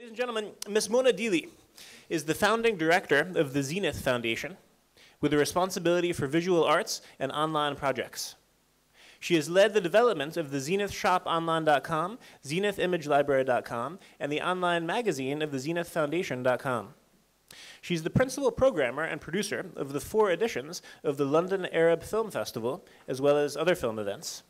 Ladies and gentlemen, Ms. Mona Deeley is the founding director of the Zenith Foundation with a responsibility for visual arts and online projects. She has led the development of the ZenithShopOnline.com, ZenithImageLibrary.com, and the online magazine of the ZenithFoundation.com. She's the principal programmer and producer of the 4 editions of the London Arab Film Festival, as well as other film events.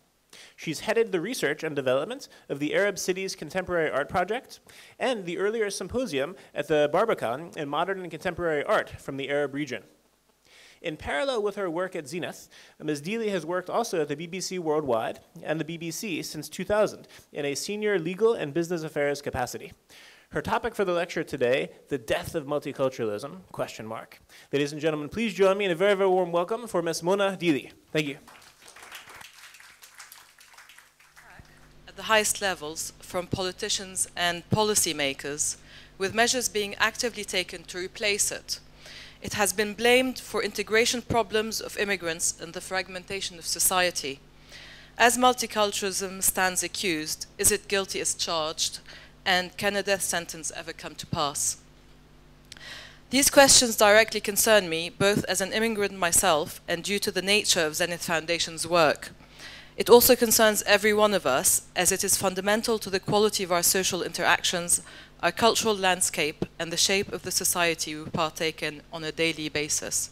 She's headed the research and development of the Arab Cities Contemporary Art Project and the earlier symposium at the Barbican in Modern and Contemporary Art from the Arab region. In parallel with her work at Zenith, Ms. Deeley has worked also at the BBC Worldwide and the BBC since 2000 in a senior legal and business affairs capacity. Her topic for the lecture today, the death of multiculturalism, ? Ladies and gentlemen, please join me in a very, very warm welcome for Ms. Mona Deeley. Thank you. At the highest levels, from politicians and policymakers, with measures being actively taken to replace it. It has been blamed for integration problems of immigrants and the fragmentation of society. As multiculturalism stands accused, is it guilty as charged? And can a death sentence ever come to pass? These questions directly concern me, both as an immigrant myself and due to the nature of Zenith Foundation's work. It also concerns every one of us, as it is fundamental to the quality of our social interactions, our cultural landscape, and the shape of the society we partake in on a daily basis.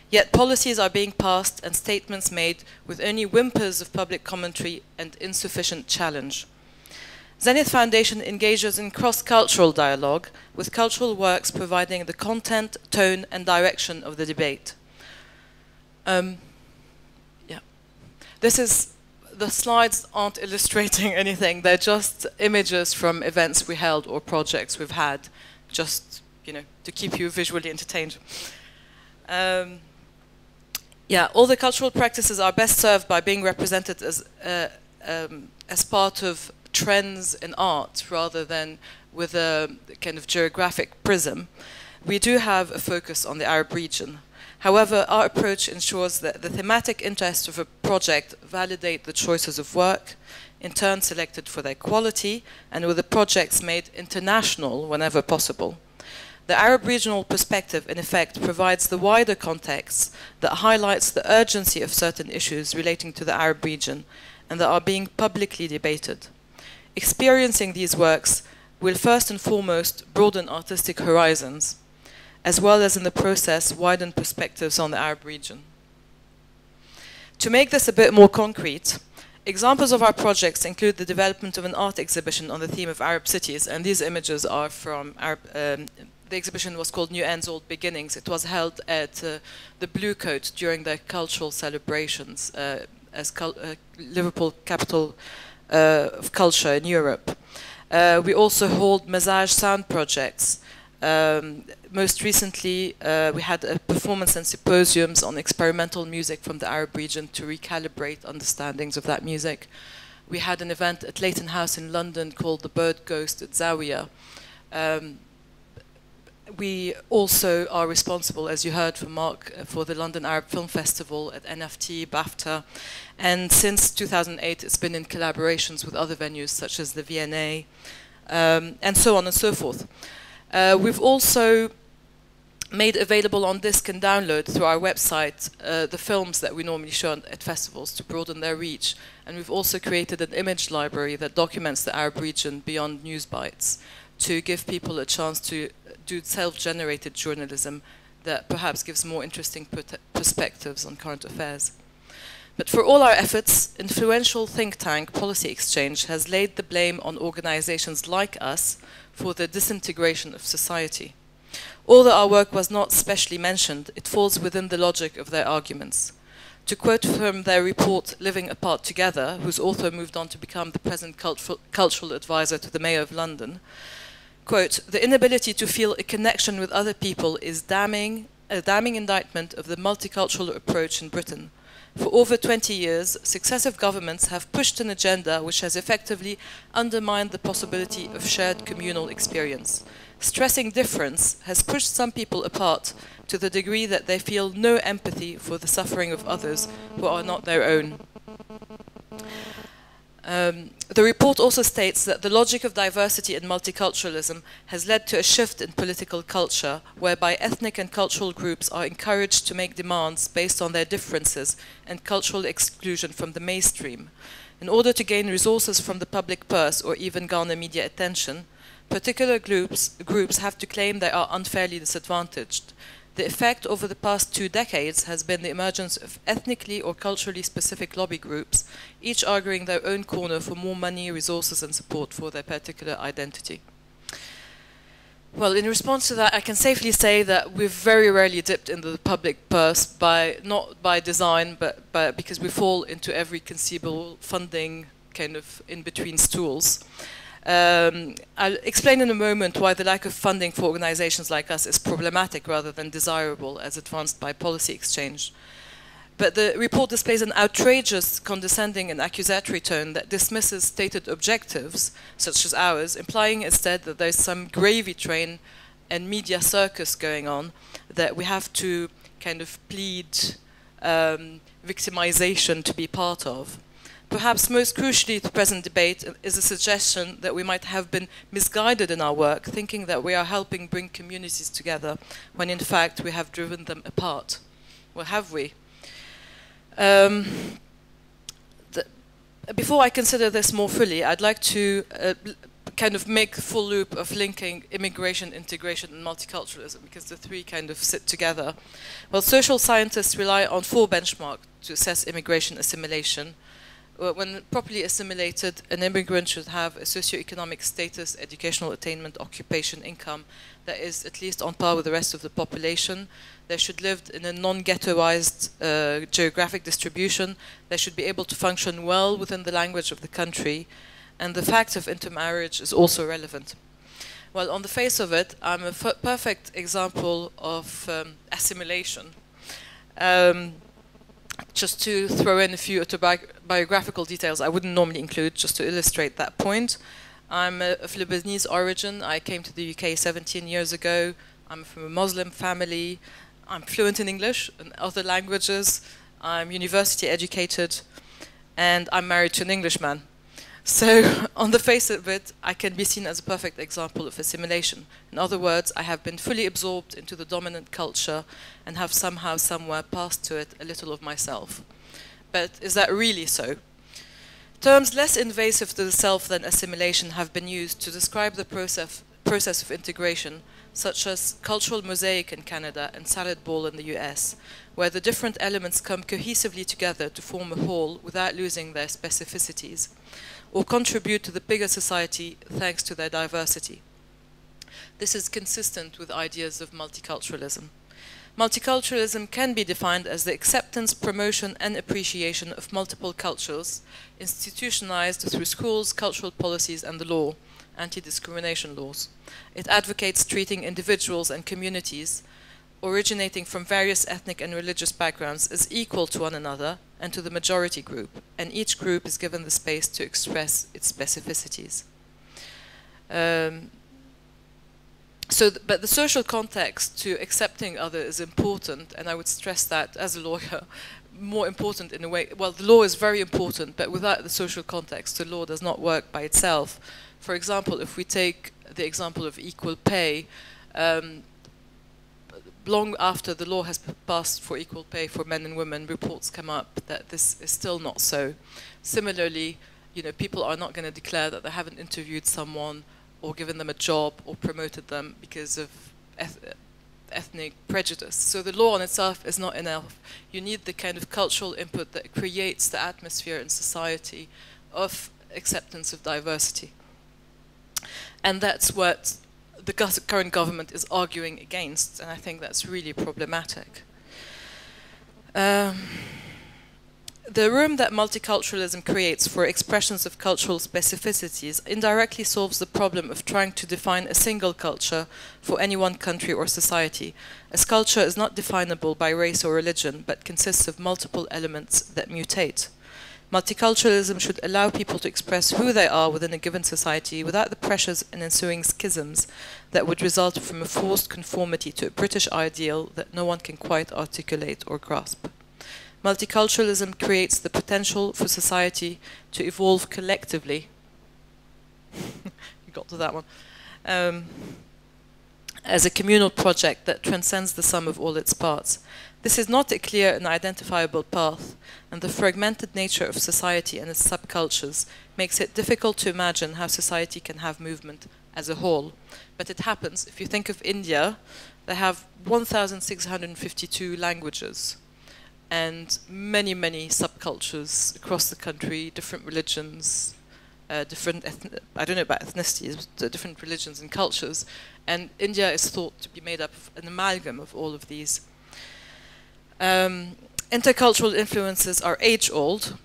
Yet policies are being passed and statements made with only whimpers of public commentary and insufficient challenge. Zenith Foundation engages in cross-cultural dialogue, with cultural works providing the content, tone, and direction of the debate. The slides aren't illustrating anything. They're just images from events we held or projects we've had, just to keep you visually entertained. All the cultural practices are best served by being represented as part of trends in art rather than with a kind of geographic prism. We do have a focus on the Arab region. However, our approach ensures that the thematic interests of a project validate the choices of work, in turn selected for their quality, and with the projects made international whenever possible. The Arab regional perspective, in effect, provides the wider context that highlights the urgency of certain issues relating to the Arab region and that are being publicly debated. Experiencing these works will first and foremost broaden artistic horizons, as well as in the process widen perspectives on the Arab region. To make this a bit more concrete, examples of our projects include the development of an art exhibition on the theme of Arab cities, and these images are from the exhibition was called New Ends, Old Beginnings. It was held at the Blue Coat during the cultural celebrations as Liverpool capital of culture in Europe. We also hold massage sound projects. Most recently, we had a performance and symposiums on experimental music from the Arab region to recalibrate understandings of that music. We had an event at Leighton House in London called The Bird Ghost at Zawiya. We also are responsible, as you heard from Mark, for the London Arab Film Festival at NFT, BAFTA, and since 2008 it's been in collaborations with other venues such as the V&A, and so on and so forth. We've also made available on disc and download through our website the films that we normally show at festivals to broaden their reach, and we've also created an image library that documents the Arab region beyond news bites to give people a chance to do self-generated journalism that perhaps gives more interesting perspectives on current affairs. But for all our efforts, influential think tank Policy Exchange has laid the blame on organizations like us for the disintegration of society. Although our work was not specially mentioned, it falls within the logic of their arguments. To quote from their report, Living Apart Together, whose author moved on to become the present cultural advisor to the Mayor of London, quote, "The inability to feel a connection with other people is a damning indictment of the multicultural approach in Britain. For over 20 years, successive governments have pushed an agenda which has effectively undermined the possibility of shared communal experience. Stressing difference has pushed some people apart to the degree that they feel no empathy for the suffering of others who are not their own." The report also states that the logic of diversity and multiculturalism has led to a shift in political culture, whereby ethnic and cultural groups are encouraged to make demands based on their differences and cultural exclusion from the mainstream. In order to gain resources from the public purse or even garner media attention, particular groups have to claim they are unfairly disadvantaged. The effect over the past 2 decades has been the emergence of ethnically or culturally specific lobby groups, each arguing their own corner for more money, resources, and support for their particular identity. Well, in response to that, I can safely say that we've very rarely dipped into the public purse, not by design, but because we fall into every conceivable funding kind of in between stools. I'll explain in a moment why the lack of funding for organizations like us is problematic rather than desirable as advanced by policy exchange. But the report displays an outrageous, condescending and accusatory tone that dismisses stated objectives, such as ours, implying instead that there's some gravy train and media circus going on that we have to kind of plead victimization to be part of. Perhaps most crucially to the present debate is a suggestion that we might have been misguided in our work, thinking that we are helping bring communities together, when in fact we have driven them apart. Well, have we? Before I consider this more fully, I'd like to kind of make a full loop of linking immigration, integration, and multiculturalism, because the three kind of sit together. Well, social scientists rely on 4 benchmarks to assess immigration assimilation. When properly assimilated, an immigrant should have a socioeconomic status, educational attainment, occupation, income that is at least on par with the rest of the population. They should live in a non-ghettoized geographic distribution. They should be able to function well within the language of the country. And the fact of intermarriage is also relevant. Well, on the face of it, I'm a perfect example of assimilation. Just to throw in a few autobiographical details I wouldn't normally include, just to illustrate that point. I'm of Lebanese origin. I came to the UK 17 years ago. I'm from a Muslim family. I'm fluent in English and other languages. I'm university educated, and I'm married to an Englishman. So, on the face of it, I can be seen as a perfect example of assimilation. In other words, I have been fully absorbed into the dominant culture and have somehow, somewhere passed to it a little of myself. But is that really so? Terms less invasive to the self than assimilation have been used to describe the process of integration, such as cultural mosaic in Canada and salad bowl in the US, where the different elements come cohesively together to form a whole without losing their specificities, or contribute to the bigger society thanks to their diversity. This is consistent with ideas of multiculturalism. Multiculturalism can be defined as the acceptance, promotion, and appreciation of multiple cultures, institutionalized through schools, cultural policies, and the law, anti-discrimination laws. It advocates treating individuals and communities originating from various ethnic and religious backgrounds as equal to one another and to the majority group, and each group is given the space to express its specificities. But the social context to accepting others is important, and I would stress that as a lawyer, more important in a way. Well, the law is very important, but without the social context, the law does not work by itself. For example, if we take the example of equal pay, long after the law has passed for equal pay for men and women, reports come up that this is still not so. Similarly, people are not going to declare that they haven't interviewed someone or given them a job or promoted them because of ethnic prejudice. So the law on itself is not enough. You need the kind of cultural input that creates the atmosphere in society of acceptance of diversity. And that's what the current government is arguing against, and I think that's really problematic. The room that multiculturalism creates for expressions of cultural specificities indirectly solves the problem of trying to define a single culture for any one country or society, as culture is not definable by race or religion, but consists of multiple elements that mutate. Multiculturalism should allow people to express who they are within a given society without the pressures and ensuing schisms that would result from a forced conformity to a British ideal that no one can quite articulate or grasp. Multiculturalism creates the potential for society to evolve collectively You got to that one. As a communal project that transcends the sum of all its parts. This is not a clear and identifiable path, and the fragmented nature of society and its subcultures makes it difficult to imagine how society can have movement as a whole. But it happens. If you think of India, they have 1,652 languages and many, many subcultures across the country, different religions, I don't know about ethnicities, but different religions and cultures. And India is thought to be made up of an amalgam of all of these. Intercultural influences are age-old.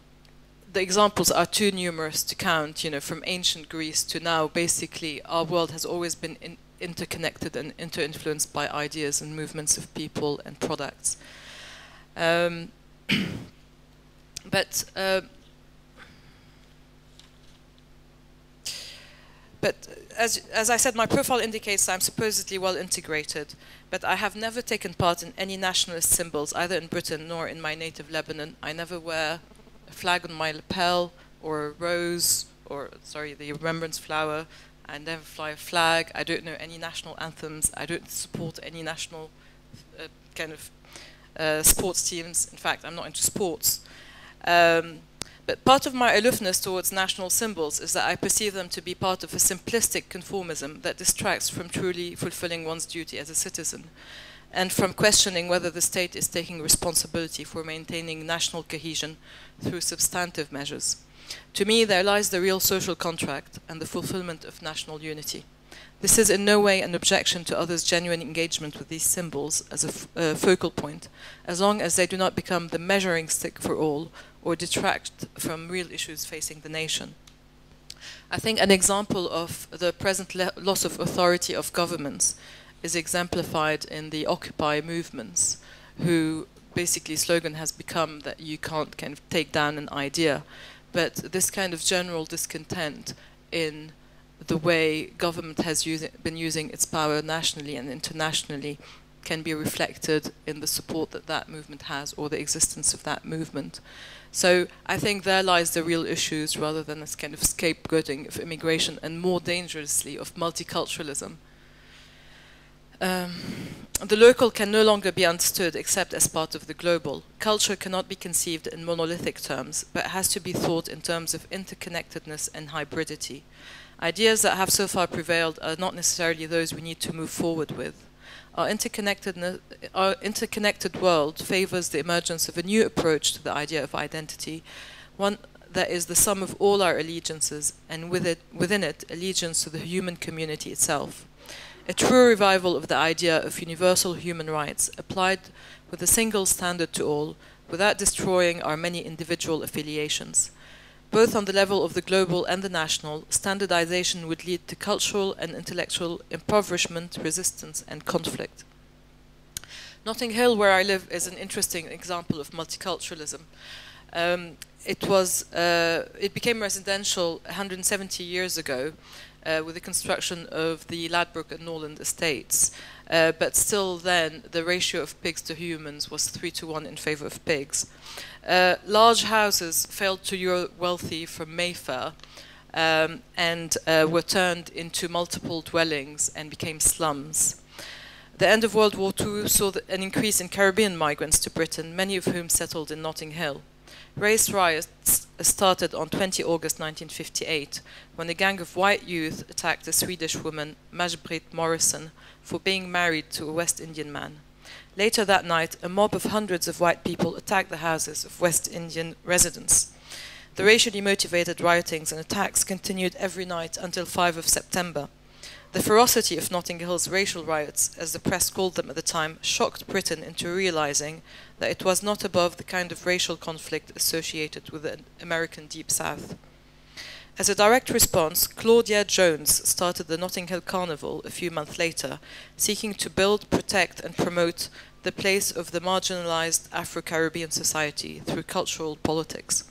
The examples are too numerous to count, from ancient Greece to now. Basically, our world has always been interconnected and inter-influenced by ideas and movements of people and products. But as I said, my profile indicates I'm supposedly well integrated, but I have never taken part in any nationalist symbols, either in Britain nor in my native Lebanon. I never wear a flag on my lapel, or a rose, or, sorry, the remembrance flower. I never fly a flag. I don't know any national anthems. I don't support any national sports teams. In fact, I'm not into sports. But part of my aloofness towards national symbols is that I perceive them to be part of a simplistic conformism that distracts from truly fulfilling one's duty as a citizen, and from questioning whether the state is taking responsibility for maintaining national cohesion through substantive measures. To me, there lies the real social contract and the fulfillment of national unity. This is in no way an objection to others' genuine engagement with these symbols as a focal point, as long as they do not become the measuring stick for all or detract from real issues facing the nation. I think an example of the present loss of authority of governments is exemplified in the Occupy movements, who basically slogan has become that you can't kind of take down an idea, but this kind of general discontent in the way government has been using its power nationally and internationally can be reflected in the support that that movement has, or the existence of that movement. So I think there lies the real issues, rather than this kind of scapegoating of immigration, and more dangerously of multiculturalism. The local can no longer be understood except as part of the global. Culture cannot be conceived in monolithic terms, but has to be thought in terms of interconnectedness and hybridity. Ideas that have so far prevailed are not necessarily those we need to move forward with. Our interconnected world favors the emergence of a new approach to the idea of identity, one that is the sum of all our allegiances, and within it, allegiance to the human community itself. A true revival of the idea of universal human rights applied with a single standard to all, without destroying our many individual affiliations. Both on the level of the global and the national, standardization would lead to cultural and intellectual impoverishment, resistance, and conflict. Notting Hill, where I live, is an interesting example of multiculturalism. It became residential 170 years ago with the construction of the Ladbroke and Norland estates. But still then, the ratio of pigs to humans was 3-to-1 in favor of pigs. Large houses failed to lure wealthy from Mayfair and were turned into multiple dwellings and became slums. The end of World War II saw an increase in Caribbean migrants to Britain, many of whom settled in Notting Hill. Race riots started on 20 August 1958, when a gang of white youth attacked a Swedish woman, Maj-Britt Morrison, for being married to a West Indian man. Later that night, a mob of hundreds of white people attacked the houses of West Indian residents. The racially motivated riotings and attacks continued every night until 5 of September. The ferocity of Notting Hill's racial riots, as the press called them at the time, shocked Britain into realizing that it was not above the kind of racial conflict associated with the American Deep South. As a direct response, Claudia Jones started the Notting Hill Carnival a few months later, seeking to build, protect, and promote the place of the marginalized Afro-Caribbean society through cultural politics.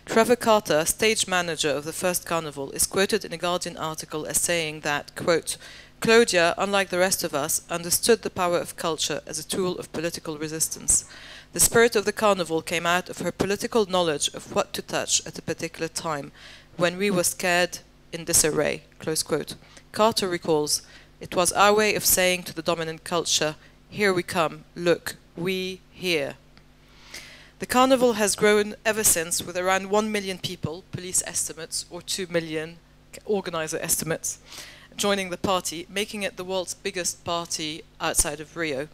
Trevor Carter, stage manager of the first carnival, is quoted in a Guardian article as saying that, quote, Claudia, unlike the rest of us, understood the power of culture as a tool of political resistance. The spirit of the carnival came out of her political knowledge of what to touch at a particular time, when we were scared in disarray, close quote. Carter recalls, "It was our way of saying to the dominant culture, here we come, look, we here." The carnival has grown ever since, with around 1 million people, police estimates, or 2 million organizer estimates, joining the party, making it the world's biggest party outside of Rio.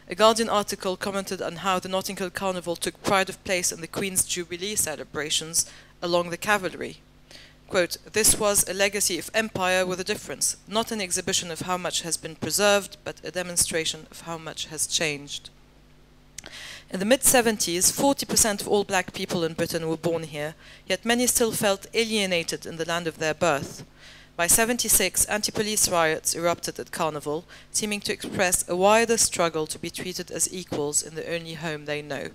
A Guardian article commented on how the Notting Hill Carnival took pride of place in the Queen's Jubilee celebrations along the cavalry. Quote, "This was a legacy of empire with a difference, not an exhibition of how much has been preserved, but a demonstration of how much has changed." In the mid-70s, 40% of all black people in Britain were born here, yet many still felt alienated in the land of their birth. By 76, anti-police riots erupted at Carnival, seeming to express a wider struggle to be treated as equals in the only home they know.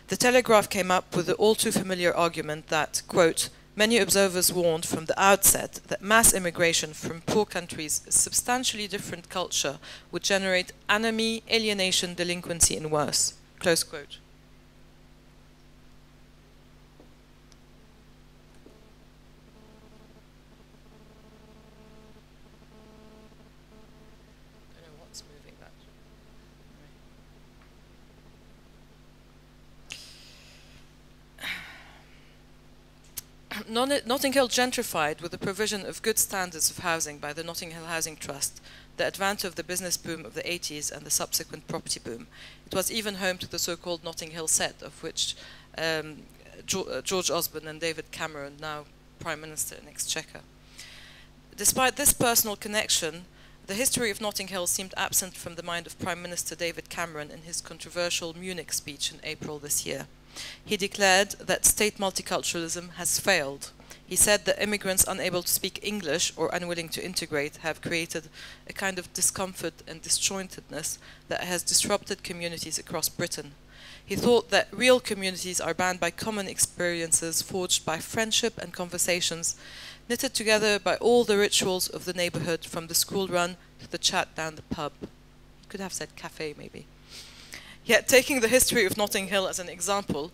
The Telegraph came up with the all-too-familiar argument that, quote, "Many observers warned from the outset that mass immigration from poor countries, a substantially different culture, would generate anomie, alienation, delinquency, and worse." Close quote. I don't know what's moving that. Notting Hill gentrified with the provision of good standards of housing by the Notting Hill Housing Trust, the advent of the business boom of the 80s and the subsequent property boom. It was even home to the so-called Notting Hill set, of which George Osborne and David Cameron, now Prime Minister and Exchequer. Despite this personal connection, the history of Notting Hill seemed absent from the mind of Prime Minister David Cameron in his controversial Munich speech in April this year. He declared that state multiculturalism has failed. He said that immigrants unable to speak English or unwilling to integrate have created a kind of discomfort and disjointedness that has disrupted communities across Britain. He thought that real communities are bound by common experiences forged by friendship and conversations, knitted together by all the rituals of the neighbourhood, from the school run to the chat down the pub. He could have said cafe, maybe. Yet, taking the history of Notting Hill as an example,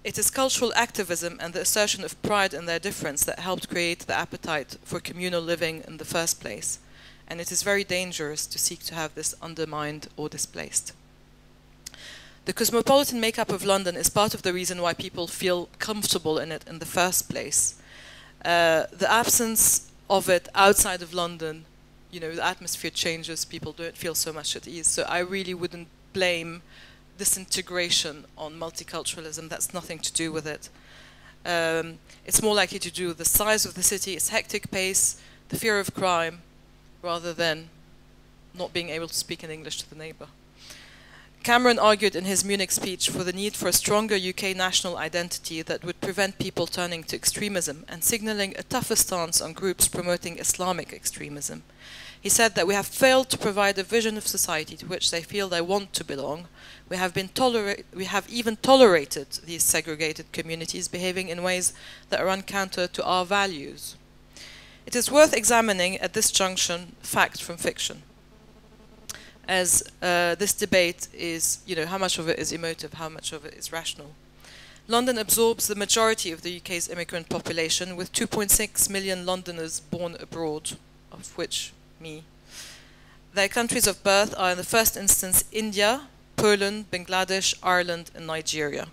it is cultural activism and the assertion of pride in their difference that helped create the appetite for communal living in the first place, and it is very dangerous to seek to have this undermined or displaced. The cosmopolitan makeup of London is part of the reason why people feel comfortable in it in the first place. The absence of it outside of London, you know, the atmosphere changes, people don't feel so much at ease. So I really wouldn't blame this integration on multiculturalism. That's nothing to do with it. It's more likely to do with the size of the city, its hectic pace, the fear of crime, rather than not being able to speak in English to the neighbour. Cameron argued in his Munich speech for the need for a stronger UK national identity that would prevent people turning to extremism and signalling a tougher stance on groups promoting Islamic extremism. He said that we have failed to provide a vision of society to which they feel they want to belong. We have even tolerated these segregated communities behaving in ways that run counter to our values. It is worth examining at this junction fact from fiction, as this debate is, you know, how much of it is emotive, how much of it is rational. London absorbs the majority of the UK's immigrant population, with 2.6 million Londoners born abroad, of which me. Their countries of birth are in the first instance India, Poland, Bangladesh, Ireland and Nigeria.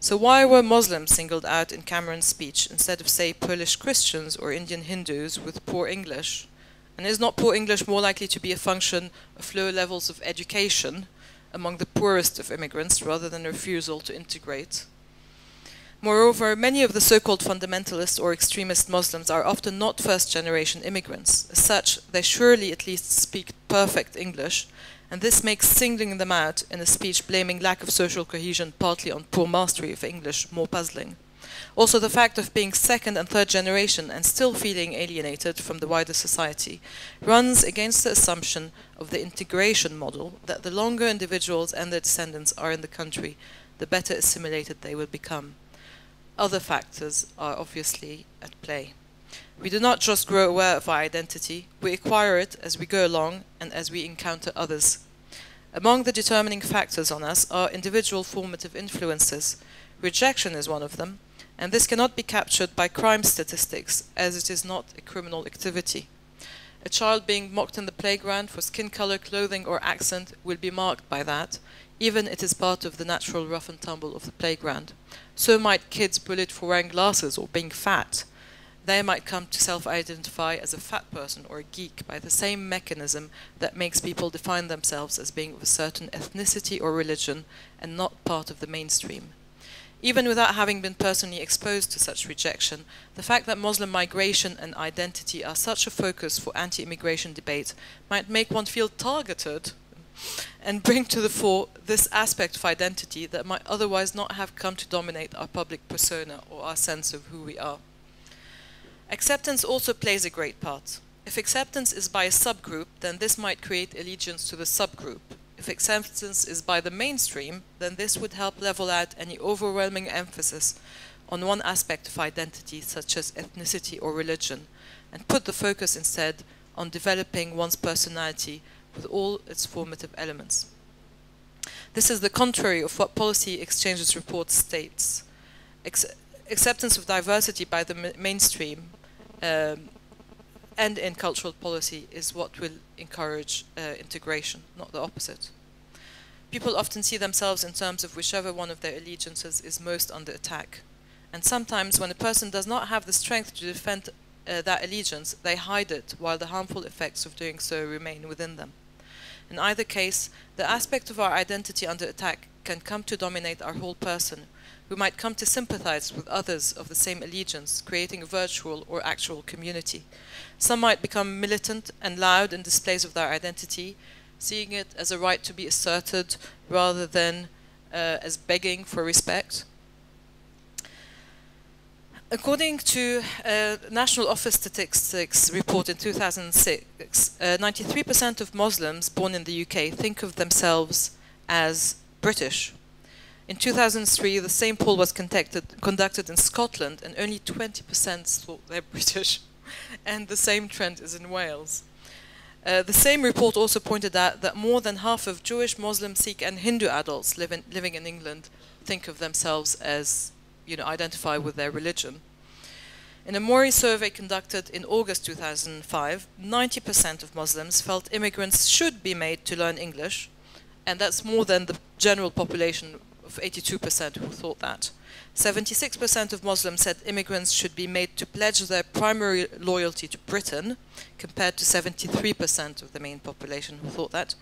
So why were Muslims singled out in Cameron's speech instead of, say, Polish Christians or Indian Hindus with poor English? And is not poor English more likely to be a function of low levels of education among the poorest of immigrants rather than a refusal to integrate? Moreover, many of the so-called fundamentalist or extremist Muslims are often not first-generation immigrants. As such, they surely at least speak perfect English, and this makes singling them out in a speech blaming lack of social cohesion partly on poor mastery of English more puzzling. Also, the fact of being second and third generation and still feeling alienated from the wider society runs against the assumption of the integration model that the longer individuals and their descendants are in the country, the better assimilated they will become. Other factors are obviously at play. We do not just grow aware of our identity, we acquire it as we go along and as we encounter others. Among the determining factors on us are individual formative influences. Rejection is one of them, and this cannot be captured by crime statistics, as it is not a criminal activity. A child being mocked in the playground for skin color, clothing, or accent will be marked by that, even if it is part of the natural rough and tumble of the playground. So might kids bullied for wearing glasses or being fat. They might come to self-identify as a fat person or a geek by the same mechanism that makes people define themselves as being of a certain ethnicity or religion and not part of the mainstream. Even without having been personally exposed to such rejection, the fact that Muslim migration and identity are such a focus for anti-immigration debate might make one feel targeted and bring to the fore this aspect of identity that might otherwise not have come to dominate our public persona or our sense of who we are. Acceptance also plays a great part. If acceptance is by a subgroup, then this might create allegiance to the subgroup. If acceptance is by the mainstream, then this would help level out any overwhelming emphasis on one aspect of identity, such as ethnicity or religion, and put the focus instead on developing one's personality with all its formative elements. This is the contrary of what Policy Exchange's report states. Acceptance of diversity by the mainstream and in cultural policy is what will encourage integration, not the opposite. People often see themselves in terms of whichever one of their allegiances is most under attack. And sometimes when a person does not have the strength to defend that allegiance, they hide it while the harmful effects of doing so remain within them. In either case, the aspect of our identity under attack can come to dominate our whole person. We might come to sympathize with others of the same allegiance, creating a virtual or actual community. Some might become militant and loud in displays of their identity, seeing it as a right to be asserted rather than as begging for respect. According to National Office Statistics report in 2006, 93% of Muslims born in the UK think of themselves as British. In 2003, the same poll was conducted in Scotland, and only 20% thought they're British. And the same trend is in Wales. The same report also pointed out that more than half of Jewish, Muslim, Sikh, and Hindu adults living in England think of themselves as, identify with their religion. In a Mori survey conducted in August 2005, 90% of Muslims felt immigrants should be made to learn English, and that's more than the general population of 82% who thought that. 76% of Muslims said immigrants should be made to pledge their primary loyalty to Britain, compared to 73% of the main population who thought that.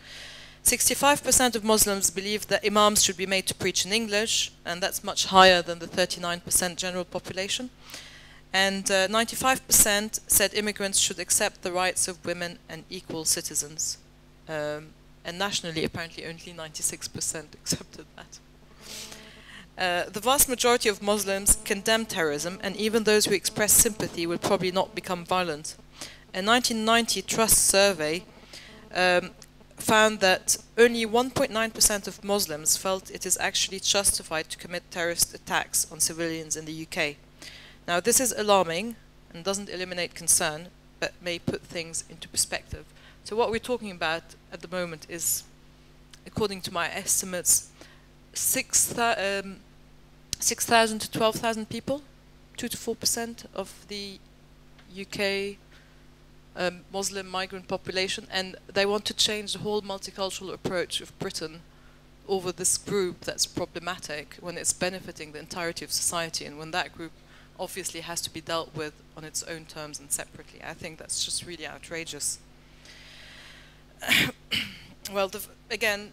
65% of Muslims believed that imams should be made to preach in English, and that's much higher than the 39% general population. And 95% said immigrants should accept the rights of women and equal citizens. And nationally, apparently only 96% accepted that. The vast majority of Muslims condemn terrorism, and even those who express sympathy will probably not become violent. A 1990 Trust survey found that only 1.9% of Muslims felt it is actually justified to commit terrorist attacks on civilians in the UK. Now, this is alarming and doesn't eliminate concern, but may put things into perspective. So what we're talking about at the moment is, according to my estimates, 6,000 to 12,000 people, 2 to 4% of the UK Muslim migrant population, and they want to change the whole multicultural approach of Britain over this group that's problematic when it's benefiting the entirety of society, and when that group obviously has to be dealt with on its own terms and separately. I think that's just really outrageous. Well, again,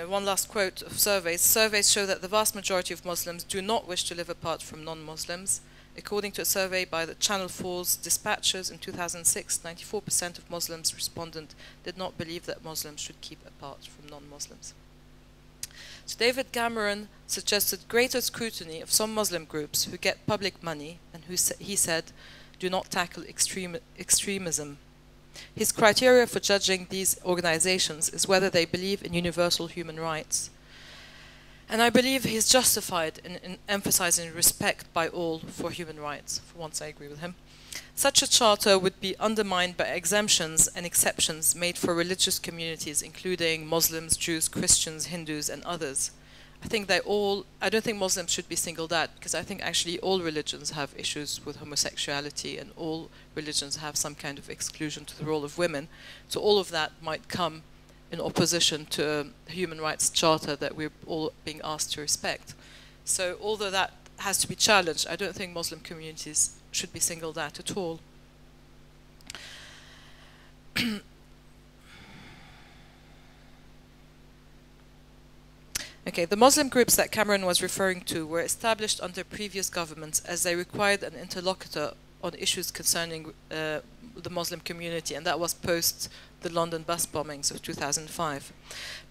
one last quote of surveys. Surveys show that the vast majority of Muslims do not wish to live apart from non-Muslims. According to a survey by the Channel 4's dispatchers in 2006, 94% of Muslims respondent did not believe that Muslims should keep apart from non-Muslims. So David Cameron suggested greater scrutiny of some Muslim groups who get public money and who, he said, do not tackle extremism. His criteria for judging these organizations is whether they believe in universal human rights. And I believe he's justified in emphasizing respect by all for human rights. For once, I agree with him. Such a charter would be undermined by exemptions and exceptions made for religious communities, including Muslims, Jews, Christians, Hindus, and others. I think I don't think Muslims should be singled out, because I think actually all religions have issues with homosexuality, and all religions have some kind of exclusion to the role of women. So all of that might come in opposition to a human rights charter that we're all being asked to respect. So although that has to be challenged, I don't think Muslim communities should be singled out at all. Okay, the Muslim groups that Cameron was referring to were established under previous governments as they required an interlocutor on issues concerning the Muslim community, and that was post the London bus bombings of 2005.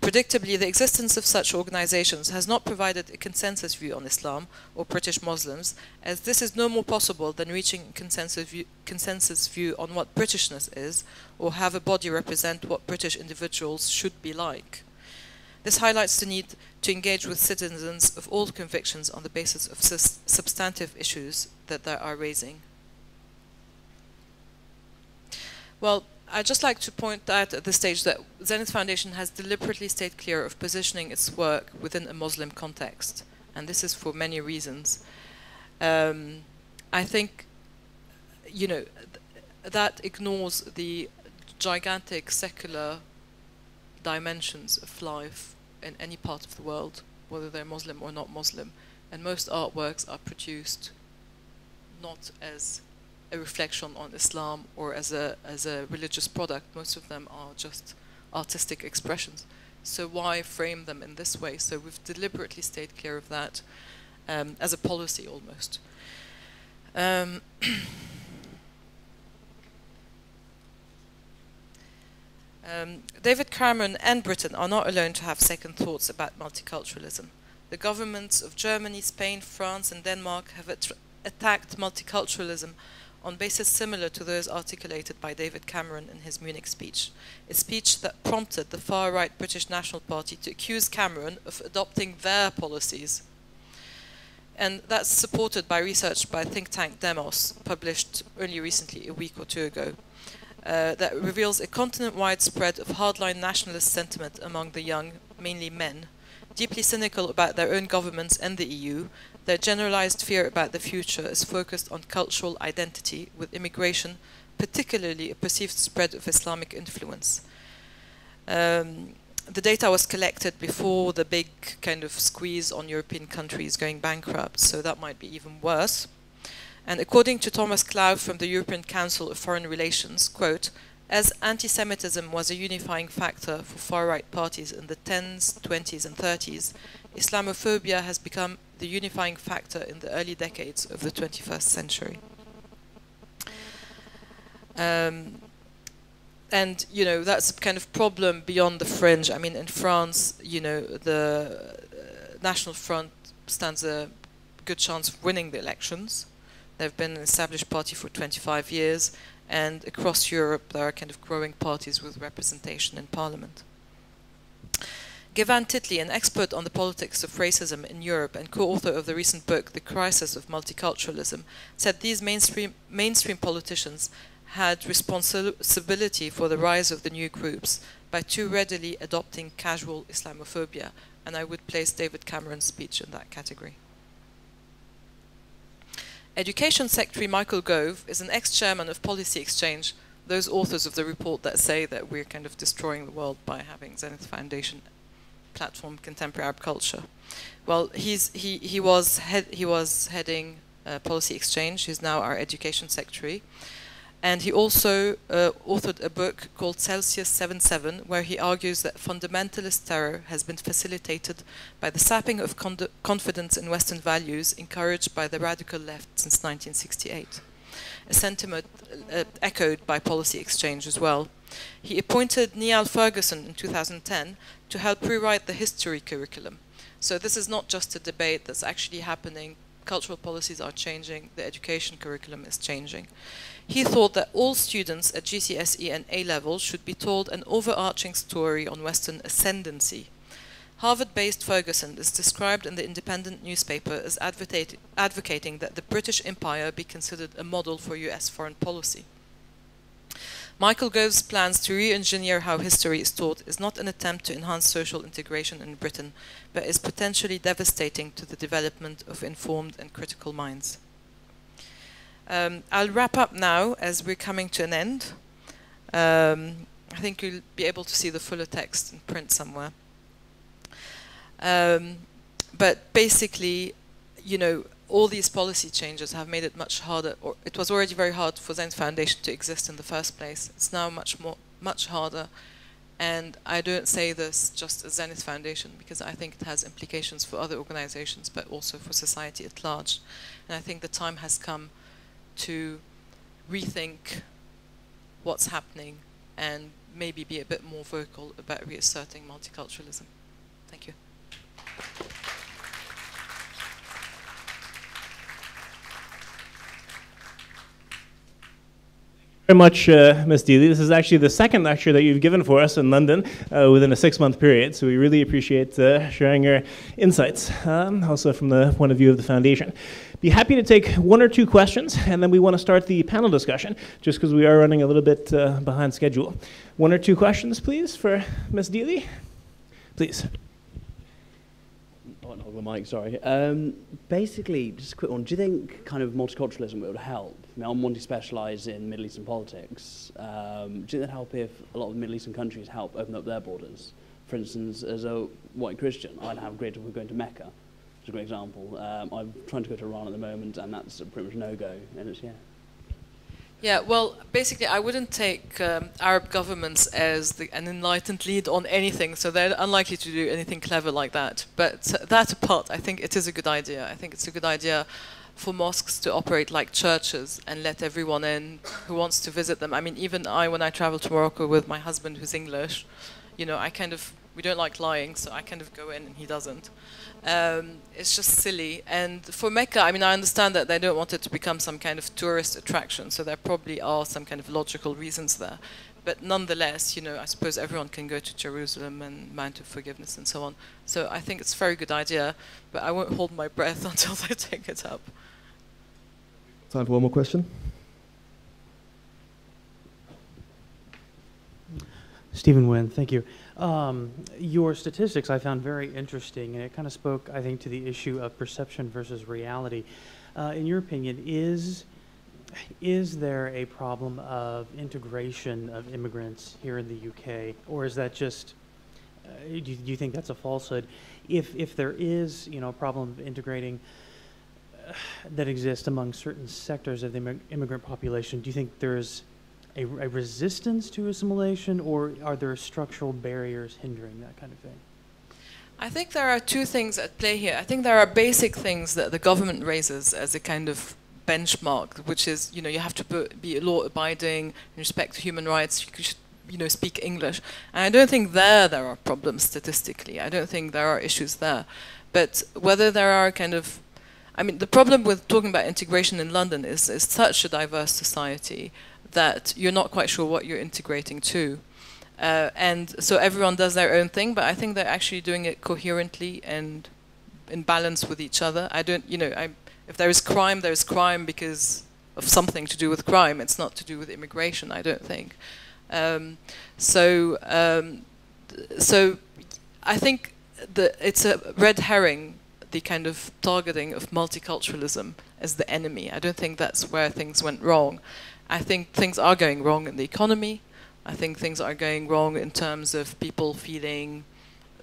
Predictably, the existence of such organizations has not provided a consensus view on Islam or British Muslims, as this is no more possible than reaching a consensus view on what Britishness is, or have a body represent what British individuals should be like. This highlights the need to engage with citizens of all convictions on the basis of substantive issues that they are raising. Well, I'd just like to point out at this stage that Zenith Foundation has deliberately stayed clear of positioning its work within a Muslim context, and this is for many reasons. I think, you know, that ignores the gigantic secular dimensions of life in any part of the world, whether they're Muslim or not Muslim, and most artworks are produced not as a reflection on Islam or as a religious product. Most of them are just artistic expressions. So why frame them in this way? So we've deliberately stayed clear of that as a policy almost. David Cameron and Britain are not alone to have second thoughts about multiculturalism. The governments of Germany, Spain, France, and Denmark have attacked multiculturalism on basis similar to those articulated by David Cameron in his Munich speech, a speech that prompted the far-right British National Party to accuse Cameron of adopting their policies. And that's supported by research by think tank Demos, published only recently, a week or two ago, that reveals a continent-wide spread of hardline nationalist sentiment among the young, mainly men, deeply cynical about their own governments and the EU. Their generalized fear about the future is focused on cultural identity, with immigration, particularly a perceived spread of Islamic influence. The data was collected before the big kind of squeeze on European countries going bankrupt, so that might be even worse. And according to Thomas Clough from the European Council of Foreign Relations, quote, as anti-Semitism was a unifying factor for far-right parties in the 10s, 20s and 30s, Islamophobia has become the unifying factor in the early decades of the 21st century. And, you know, that's a kind of problem beyond the fringe. I mean, in France, you know, the National Front stands a good chance of winning the elections. They've been an established party for 25 years, and across Europe there are kind of growing parties with representation in parliament. Gevan Titley, an expert on the politics of racism in Europe and co-author of the recent book, The Crisis of Multiculturalism, said these mainstream politicians had responsibility for the rise of the new groups by too readily adopting casual Islamophobia, and I would place David Cameron's speech in that category. Education Secretary Michael Gove is an ex-chairman of Policy Exchange, those authors of the report that say that we're kind of destroying the world by having Zenith Foundation platform contemporary Arab culture. Well, he was heading Policy Exchange. He's now our Education Secretary. And he also authored a book called Celsius 77, where he argues that fundamentalist terror has been facilitated by the sapping of confidence in Western values encouraged by the radical left since 1968, a sentiment echoed by Policy Exchange as well. He appointed Niall Ferguson in 2010 to help rewrite the history curriculum. So this is not just a debate that's actually happening. Cultural policies are changing, the education curriculum is changing. He thought that all students at GCSE and A-level should be told an overarching story on Western ascendancy. Harvard-based Ferguson is described in the Independent newspaper as advocating that the British Empire be considered a model for US foreign policy. Michael Gove's plans to re-engineer how history is taught is not an attempt to enhance social integration in Britain, but is potentially devastating to the development of informed and critical minds. I'll wrap up now as we're coming to an end. I think you'll be able to see the fuller text in print somewhere. But basically, you know, all these policy changes have made it much harder, or it was already very hard for Zenith Foundation to exist in the first place. It's now much harder. And I don't say this just as Zenith Foundation, because I think it has implications for other organizations, but also for society at large. And I think the time has come to rethink what's happening and maybe be a bit more vocal about reasserting multiculturalism. Thank you. Very much, Ms. Deeley. This is actually the second lecture that you've given for us in London within a 6-month period, so we really appreciate sharing your insights, also from the point of view of the Foundation. Be happy to take 1 or 2 questions, and then we want to start the panel discussion, just because we are running a little bit behind schedule. 1 or 2 questions, please, for Ms. Deeley. Please. Oh, not the mic, sorry. Basically, just a quick one. Do you think kind of multiculturalism would help? I mean, I'm wanting to specialise in Middle Eastern politics. Do you think that'd help if a lot of Middle Eastern countries help open up their borders? For instance, as a white Christian, I'd have great if we're going to Mecca. It's a great example. I'm trying to go to Iran at the moment, and that's a pretty much no-go. And it's, yeah. Yeah, well, basically, I wouldn't take Arab governments as an enlightened lead on anything, so they're unlikely to do anything clever like that. But that apart, I think it is a good idea. I think it's a good idea for mosques to operate like churches and let everyone in who wants to visit them. I mean, even when I travel to Morocco with my husband who's English, you know, we don't like lying, so I kind of go in and he doesn't. It's just silly. And for Mecca, I mean, I understand that they don't want it to become some kind of tourist attraction, so there probably are some kind of logical reasons there. But nonetheless, you know, I suppose everyone can go to Jerusalem and Mount of Forgiveness and so on. So I think it's a very good idea, but I won't hold my breath until they take it up. Time for one more question. Stephen Wynn, thank you. Your statistics I found very interesting, and it kind of spoke, I think, to the issue of perception versus reality. In your opinion, is there a problem of integration of immigrants here in the UK, or is that just, do you think that's a falsehood? If there is, you know, a problem of integrating that exists among certain sectors of the immigrant population, do you think there's a resistance to assimilation, or are there structural barriers hindering that kind of thing? I think there are 2 things at play here. I think there are basic things that the government raises as a kind of benchmark, which is, you know, you have to be law-abiding, respect human rights, you should, you know, speak English. And I don't think there are problems statistically. I don't think there are issues there. But whether there are kind of, I mean, the problem with talking about integration in London is such a diverse society that you're not quite sure what you're integrating to. And so everyone does their own thing, but I think they're actually doing it coherently and in balance with each other. I don't, you know, if there is crime because of something to do with crime. It's not to do with immigration, I don't think. So I think that it's a red herring, the kind of targeting of multiculturalism as the enemy. I don't think that's where things went wrong. I think things are going wrong in the economy. I think things are going wrong in terms of people feeling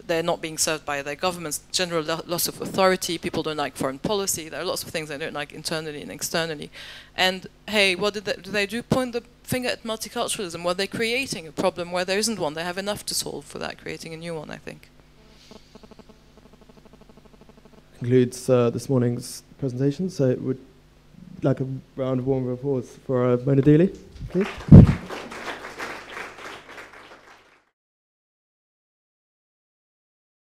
they're not being served by their governments, general loss of authority, people don't like foreign policy. There are lots of things they don't like internally and externally. And hey, what do they do? Point the finger at multiculturalism. Were they creating a problem where there isn't one? They have enough to solve for that, creating a new one, I think. Concludes this morning's presentation, so it would like a round of warm applause for Mona Deeley, please.